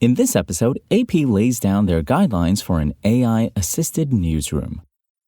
In this episode, AP lays down their guidelines for an AI-assisted newsroom.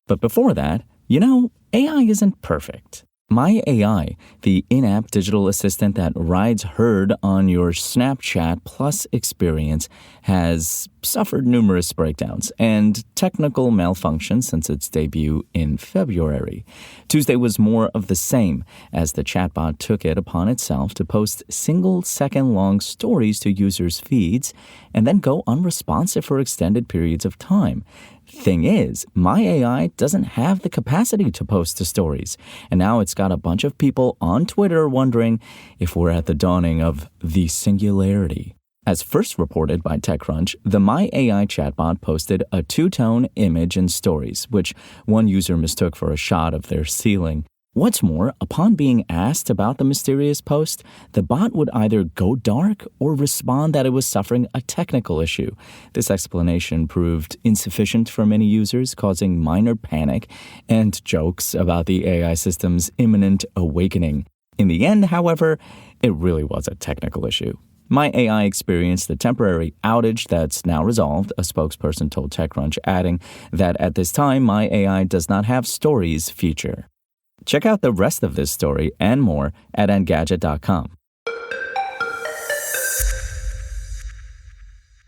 But before that, AI isn't perfect. My AI, the in-app digital assistant that rides herd on your Snapchat Plus experience, has suffered numerous breakdowns and technical malfunctions since its debut in February. Tuesday was more of the same, as the chatbot took it upon itself to post single-second-long stories to users' feeds and then go unresponsive for extended periods of time. Thing is, my AI doesn't have the capacity to post to stories, and now it's got a bunch of people on Twitter wondering if we're at the dawning of the singularity. As first reported by TechCrunch, the My AI chatbot posted a two-tone image in stories, which one user mistook for a shot of their ceiling. What's more, upon being asked about the mysterious post, the bot would either go dark or respond that it was suffering a technical issue. This explanation proved insufficient for many users, causing minor panic and jokes about the AI system's imminent awakening. In the end, however, it really was a technical issue. My AI experienced a temporary outage that's now resolved, a spokesperson told TechCrunch, adding that at this time, My AI does not have stories feature. Check out the rest of this story and more at Engadget.com.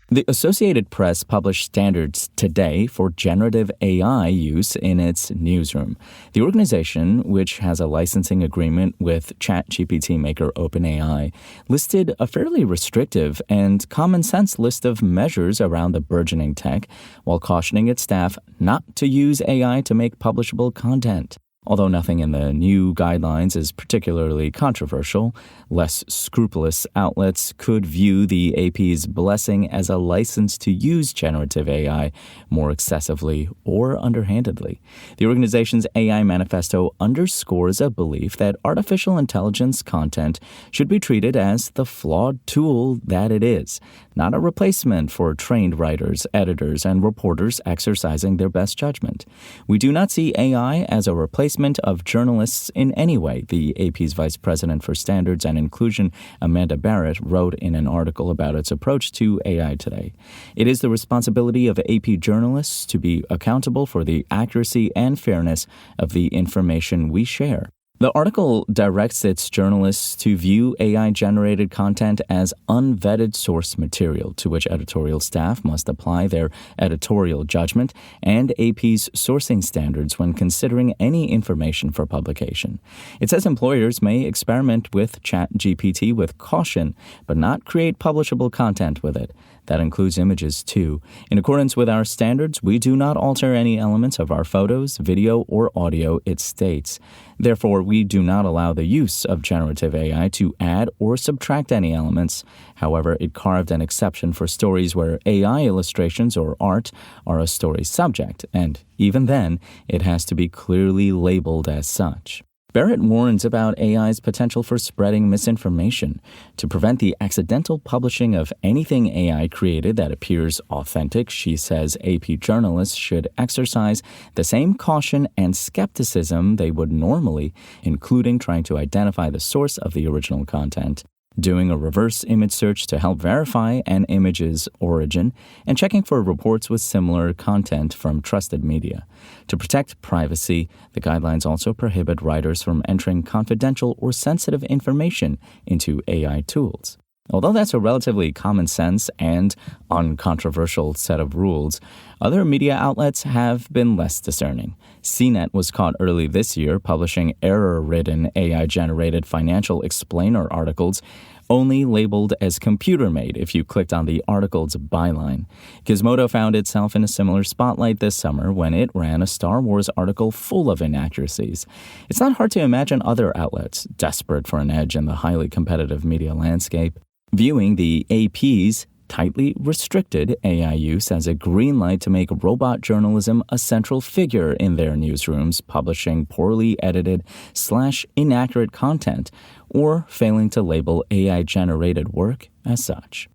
The Associated Press published standards today for generative AI use in its newsroom. The organization, which has a licensing agreement with ChatGPT maker OpenAI, listed a fairly restrictive and common-sense list of measures around the burgeoning tech, while cautioning its staff not to use AI to make publishable content. Although nothing in the new guidelines is particularly controversial, less scrupulous outlets could view the AP's blessing as a license to use generative AI more excessively or underhandedly. The organization's AI manifesto underscores a belief that artificial intelligence content should be treated as the flawed tool that it is, not a replacement for trained writers, editors, and reporters exercising their best judgment. We do not see AI as a replacement of journalists in any way, the AP's Vice President for Standards and Inclusion, Amanda Barrett, wrote in an article about its approach to AI today. It is the responsibility of AP journalists to be accountable for the accuracy and fairness of the information we share. The article directs its journalists to view AI-generated content as unvetted source material, to which editorial staff must apply their editorial judgment and AP's sourcing standards when considering any information for publication. It says employers may experiment with ChatGPT with caution, but not create publishable content with it. That includes images, too. In accordance with our standards, we do not alter any elements of our photos, video, or audio, it states. Therefore, we do not allow the use of generative AI to add or subtract any elements. However, it carved an exception for stories where AI illustrations or art are a story subject, and even then, it has to be clearly labeled as such. Barrett warns about AI's potential for spreading misinformation. To prevent the accidental publishing of anything AI created that appears authentic, she says AP journalists should exercise the same caution and skepticism they would normally, including trying to identify the source of the original content, doing a reverse image search to help verify an image's origin, and checking for reports with similar content from trusted media. To protect privacy, the guidelines also prohibit writers from entering confidential or sensitive information into AI tools. Although that's a relatively common sense and uncontroversial set of rules, other media outlets have been less discerning. CNET was caught early this year publishing error-ridden AI-generated financial explainer articles only labeled as computer-made if you clicked on the article's byline. Gizmodo found itself in a similar spotlight this summer when it ran a Star Wars article full of inaccuracies. It's not hard to imagine other outlets, desperate for an edge in the highly competitive media landscape, viewing the AP's tightly restricted AI use as a green light to make robot journalism a central figure in their newsrooms, publishing poorly edited / inaccurate content, or failing to label AI-generated work as such.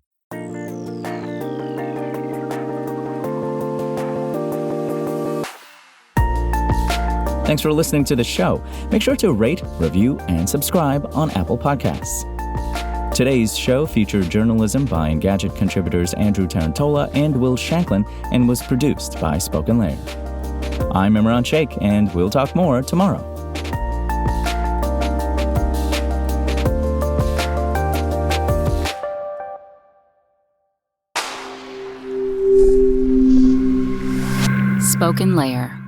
Thanks for listening to the show. Make sure to rate, review, and subscribe on Apple Podcasts. Today's show featured journalism by Engadget contributors Andrew Tarantola and Will Shanklin and was produced by Spoken Layer. I'm Imran Sheikh, and we'll talk more tomorrow. Spoken Layer.